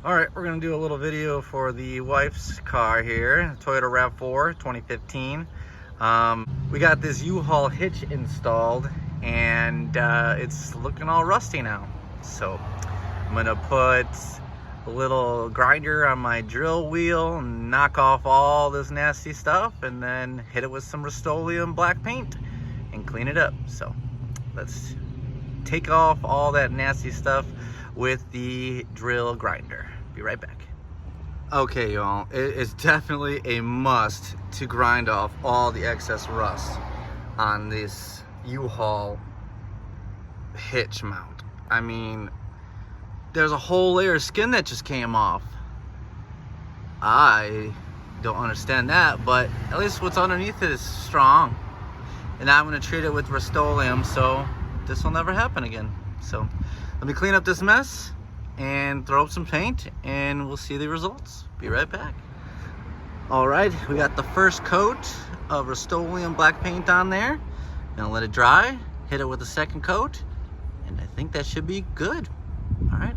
All right, we're gonna do a little video for the wife's car here, Toyota RAV4 2015. We got this U-Haul hitch installed and it's looking all rusty now. So I'm gonna put a little grinder on my drill wheel and knock off all this nasty stuff and then hit it with some Rustoleum black paint and clean it up. So let's take off all that nasty stuff with the drill grinder. Be right back. Okay, y'all, it is definitely a must to grind off all the excess rust on this U-Haul hitch mount. I mean, there's a whole layer of skin that just came off. I don't understand that, but at least what's underneath it is strong. And I'm gonna treat it with Rustoleum, so this will never happen again. So let me clean up this mess and throw up some paint and we'll see the results. Be right back. All right, we got the first coat of Rustoleum black paint on there. Gonna let it dry, hit it with the second coat, and I think that should be good. All right,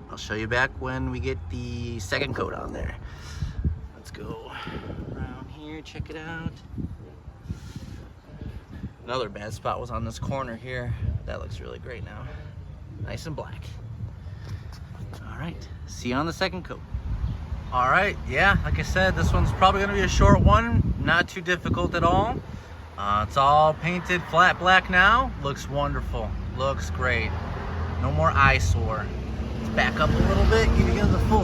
I'll show you back when we get the second coat on there. Let's go around here, check it out. Another bad spot was on this corner here. That looks really great now. Nice and black. All right, see you on the second coat. All right, yeah, like I said, this one's probably gonna be a short one, not too difficult at all. It's all painted flat black now. Looks wonderful, looks great. No more eyesore. Let's back up a little bit, give you guys a full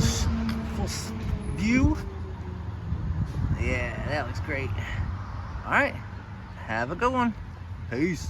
view. Yeah, that looks great. All right, have a good one. Peace.